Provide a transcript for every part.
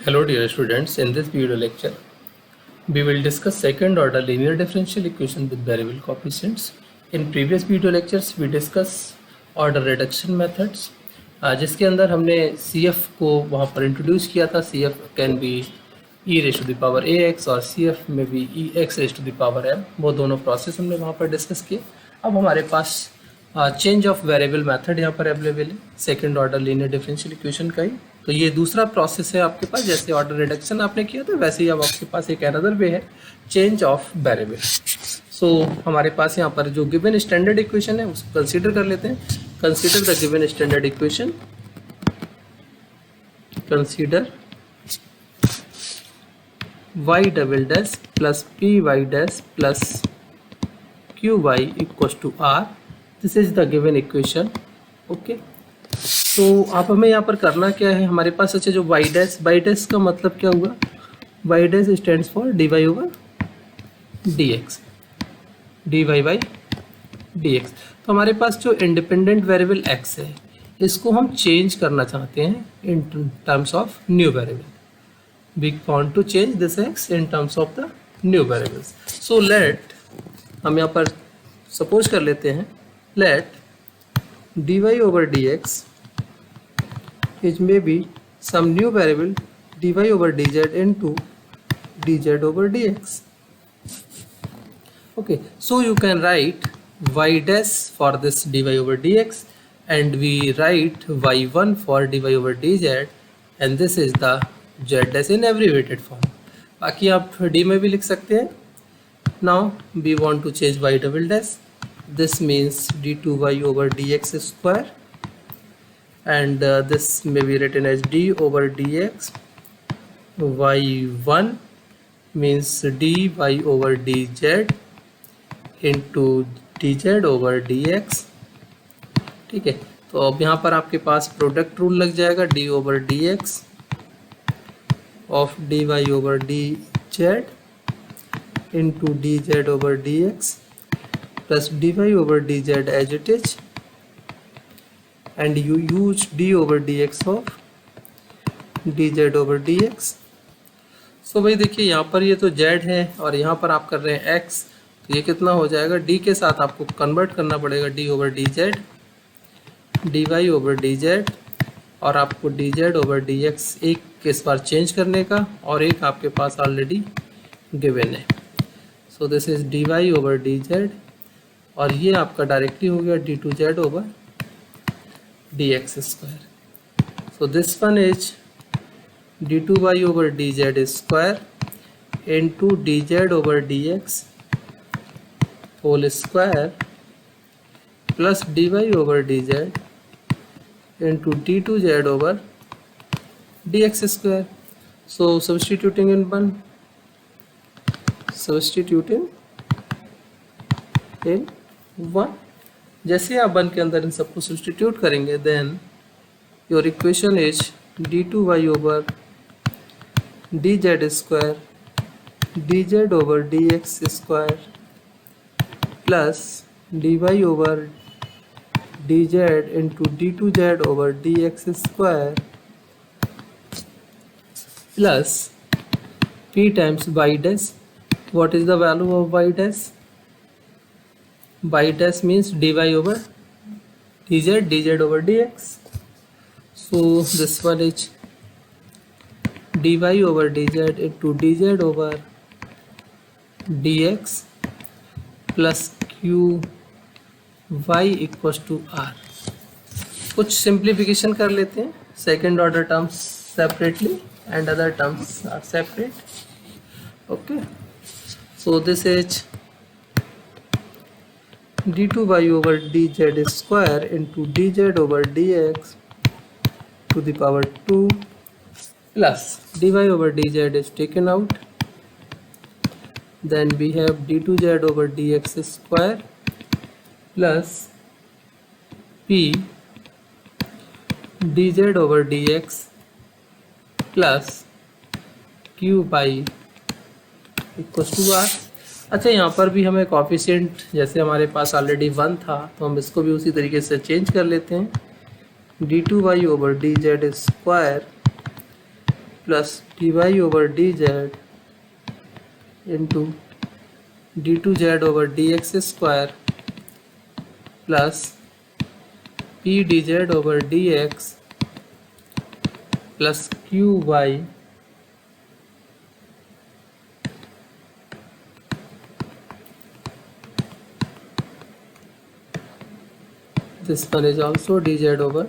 Hello dear students, in this video lecture we will discuss second order linear differential equation with variable coefficients. In previous video lectures we discuss order reduction methods जिसके अंदर हमने CF को वहाँ पर introduce किया था. CF can be e raise to the power ax और CF में भी ex raise to the power m. वो दोनों प्रोसेस हमने वहाँ पर डिस्कस किए. अब हमारे पास चेंज ऑफ वेरिएबल मेथड यहाँ पर अवेलेबल है second order linear differential equation का ही. तो ये दूसरा प्रोसेस है आपके पास. जैसे ऑर्डर रिडक्शन आपने किया था वैसे ही अब आपके पास एक अनदर वे है चेंज ऑफ वेरिएबल. सो हमारे पास यहाँ पर जो गिवन स्टैंडर्ड इक्वेशन है उसको कंसीडर कर लेते हैं. Consider the given standard equation. Consider y double dash plus P Y dash plus Q Y equals to r. This is the given equation. Okay, तो आप हमें यहाँ पर करना क्या है. हमारे पास अच्छा जो वाई डैश का मतलब क्या हुआ. Y dash stands for D Y over D X. D Y by D X. तो हमारे पास जो इंडिपेंडेंट वेरिएबल एक्स है इसको हम चेंज करना चाहते हैं in terms of new variable. We want to change this X in terms of the new variables. So let हम यहाँ पर सपोज कर लेते हैं let dy over dx is maybe some new variable dy over dz into dz over dx. Okay, so you can write y dash for this dy over dx and we write y1 for dy over dz and this is the z dash in abbreviated form. बाकी आप d में भी लिख सकते हैं. Now we want to change y double dash. This means d2y over dx square and this may be written as d over dx. y1 means dy over dz into dz over dx. ठीक है, तो अब यहाँ पर आपके पास product rule लग जाएगा. d over dx of dy over dz into dz over dx plus dy over dz as it is and you use d over dx of dz over dx. सो भाई देखिए यहाँ पर ये तो z है और यहाँ पर आप कर रहे हैं x. तो ये कितना हो जाएगा. d के साथ आपको कन्वर्ट करना पड़ेगा d over dz dy over dz और आपको dz over dx एक इस बार चेंज करने का और एक आपके पास ऑलरेडी गिवन है. So this is dy over dz और ये आपका डायरेक्टली हो गया d2z over dx square. So this one is d2y over dz square into dz over dx whole square plus dy over dz into d2z over dx square. So substituting in one, substituting in one. जैसे आप one के अंदर इन सबको substitute करेंगे then your equation is d2y over dz square dz over dx square plus dy over dz into d2z over dx square plus p times y dash. What is the value of y dash. y dash means dy over dz over dx. So this one is dy over dz into dz over dx plus q y equals to r. कुछ simplification कर लेते हैं. Second order terms separately and other terms are separate. Okay, so this is d2y over dz square into dz over dx to the power 2 plus dy over dz is taken out. Then we have d2z over dx square plus p dz over dx plus q by equals to r. अच्छा, यहाँ पर भी हमें coefficient जैसे हमारे पास already 1 था तो हम इसको भी उसी तरीके से चेंज कर लेते हैं. d2y over dz square plus dy over dz into d2z over dx square plus p dz over dx plus qy this one is also dz over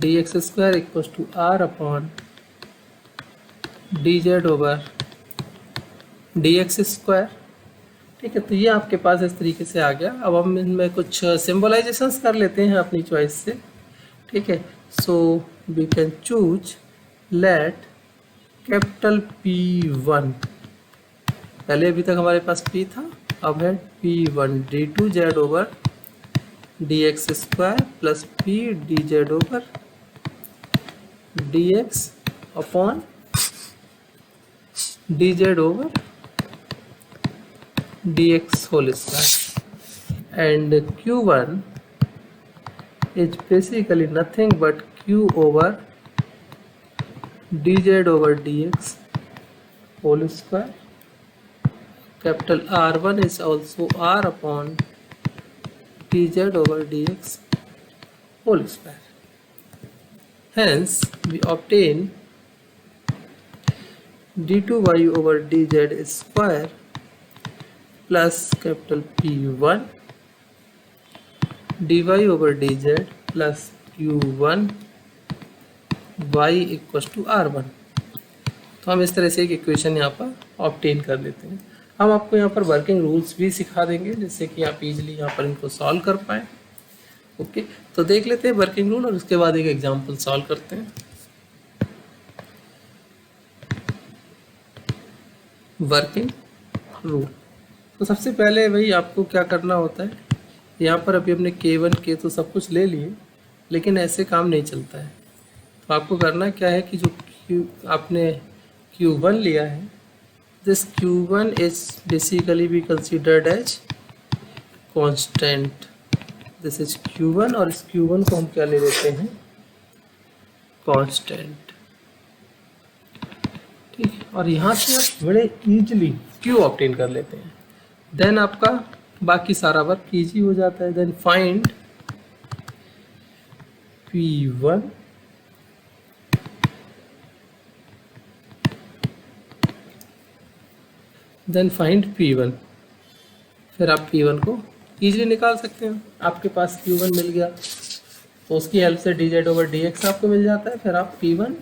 dx square equals to r upon dz over dx square. ठीक है, तो ये आपके पास इस तरीके से आ गया। अब हम इनमें कुछ सिंबलाइजेशंस कर लेते हैं अपनी चॉइस से। ठीक है, so we can choose let capital P1, पहले अभी तक हमारे पास P था, अब है P1 d2z over dx square plus P dz over dx upon dz over dx whole square, and q1 is basically nothing but q over dz over dx whole square. Capital R1 is also r upon dz over dx whole square. Hence we obtain d2y over dz square plus capital P1 dy over dz plus q1 y equal to r1। तो हम इस तरह से एक equation यहाँ पर obtain कर लेते हैं। हम आपको यहाँ पर वर्किंग रूल्स भी सिखा देंगे जिससे कि आप इजीली यहाँ पर इनको सॉल्व कर पाएँ। ओके, तो देख लेते हैं वर्किंग रूल और उसके बाद एक एग्जाम्पल सॉल्व करते हैं। वर्किंग रूल, तो सबसे पहले भाई आपको क्या करना होता है, यहाँ पर अभी हमने K1 के तो सब कुछ ले लिए, लेकिन ऐसे काम नहीं चलता है। तो आपको करना क्या है कि जो आपने Q1 लिया है, this Q1 is basically be considered as constant. This is Q1 और इस Q1 को हम क्या ले लेते हैं, कांस्टेंट। ठीक है, और यहाँ से आप बड़े इजीली Q ऑब्टेन कर लेते हैं। देन आपका बाकी सारा वर्क इजी हो जाता है। Then find P1 then find P1, फिर आप P1 को इजीली निकाल सकते हैं। आपके पास Q1 मिल गया तो उसकी हेल्प से dz ओवर dx आपको मिल जाता है, फिर आप P1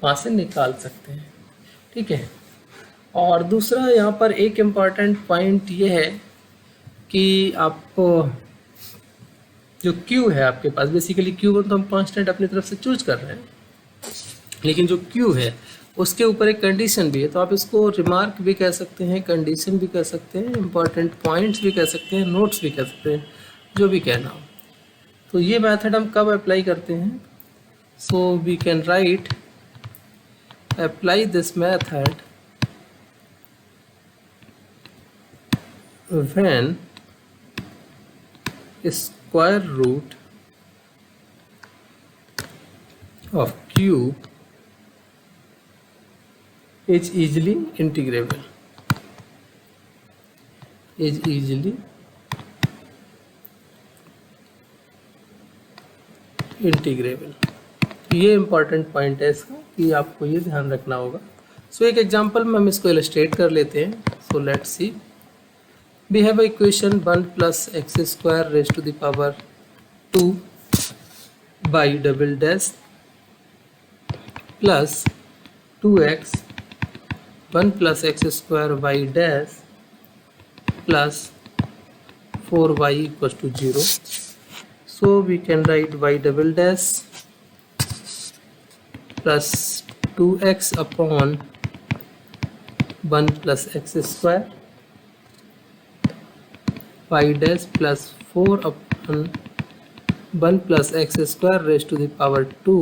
वहाँ से निकाल सकते हैं। ठीक है, और दूसरा यहाँ पर एक इम्पॉर्टेंट पॉइंट ये है कि आपको जो Q है आपके पास, बेसिकली Q1 तो हम कांस्टेंट अपनी तरफ से चूज कर रहे हैं, लेकिन जो Q है उसके ऊपर एक कंडीशन भी है। तो आप इसको रिमार्क भी कह सकते हैं, कंडीशन भी कह सकते हैं, इंपॉर्टेंट पॉइंट्स भी कह सकते हैं, नोट्स भी कह सकते हैं, जो भी कहना हो। तो ये मेथड हम कब अप्लाई करते हैं, so we can write apply this method when square root of Q is easily integrable, ये इंपॉर्टेंट पॉइंट है इसका कि आपको ये ध्यान रखना होगा। सो एक एग्जांपल में हम इसको इलस्ट्रेट कर लेते हैं। So let's see, we have a equation 1 plus x square raised to the power 2 by double dash plus 2x 1 plus x square y dash plus 4y equals to 0. So we can write y double dash plus 2x upon 1 plus x square y dash plus 4 upon 1 plus x square raised to the power 2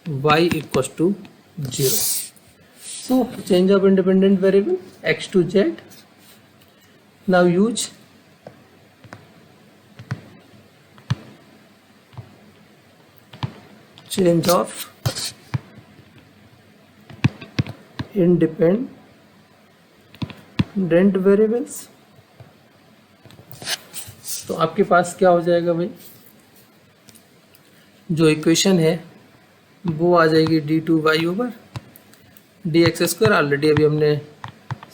y equals to 0. So change of independent variable x to z. Now use change of independent variables. तो आपके पास क्या हो जाएगा भाई, जो equation है वो आ जाएगी d2y ओवर dx², ऑलरेडी अभी हमने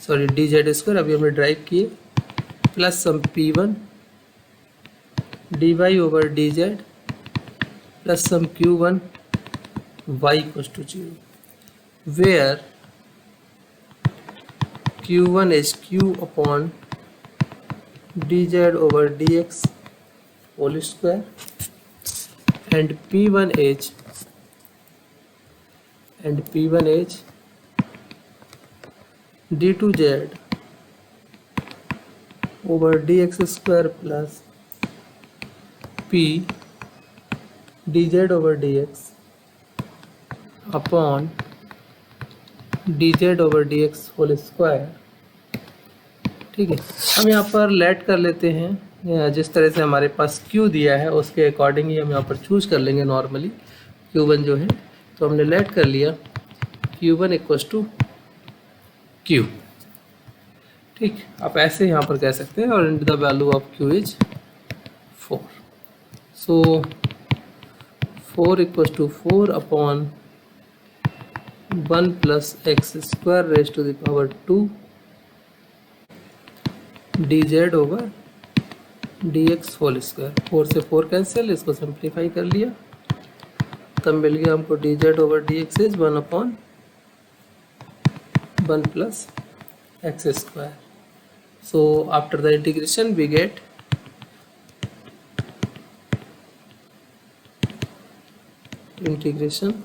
dz² अभी हमने ड्राइव किए, plus sum p1 dy over dz plus sum q1 y equals to 0, where q1 is q upon dz over dx whole square and p1 is d2z over dx square plus p dz over dx upon dz over dx whole square। ठीक है, हम यहाँ पर late कर लेते हैं, जिस तरह से हमारे पास q दिया है उसके अकॉर्डिंग ही हम यहाँ पर चूज कर लेंगे नॉर्मली q1 जो है, तो हमने लेट कर लिया q1 इक्वल्स टू q। ठीक, आप ऐसे यहाँ पर कह सकते हैं, और in the value of q is 4, so 4 equals to 4 upon 1 plus x square raise to the power 2 dz over dx whole square. 4 से 4 कैंसिल, इसको सिंप्लीफाई कर लिया, तब मिल गया हमको dz over dx is 1 upon 1 plus x square. So after the integration we get integration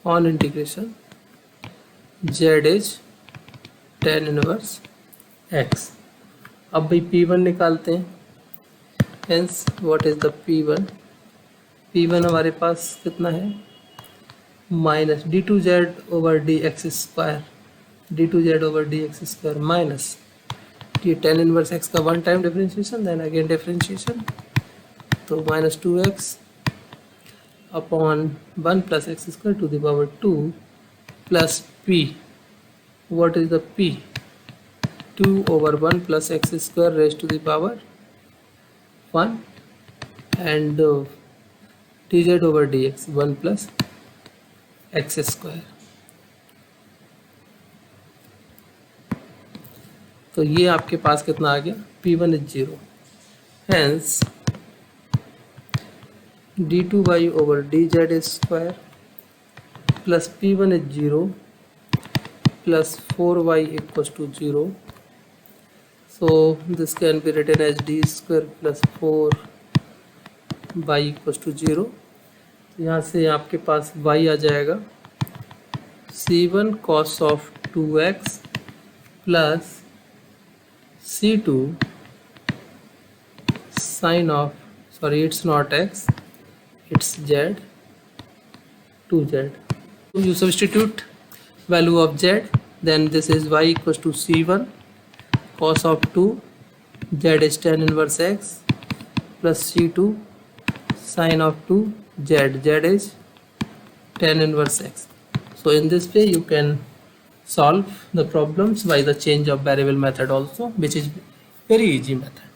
on integration z is tan inverse x। अब भाई p1 निकालते हैं, hence what is the p1, p1 हमारे पास कितना है, minus d2z over dx square, d2z over dx square minus ये tan inverse x का one time differentiation, then again differentiation, तो minus 2x upon 1 plus x square to the power 2 plus p, what is the p, 2 over 1 plus x square raised to the power 1 and dz over dx 1 plus x square। तो ये आपके पास कितना आ गया, p1 is 0, hence d2y over dz square plus p1 is 0 plus 4y equals to 0। So this can be written as d square plus 4y equals to 0। यहाँ से आपके पास y आ जाएगा c1 cos of 2x plus c2 sin of, sorry it's not x, it's z, 2z। So you substitute value of z, then this is y equals to c1 cos of 2, z is tan inverse x plus c2 sin of 2, z is tan inverse x। So in this way you can solve the problems by the change of variable method also, which is very easy method।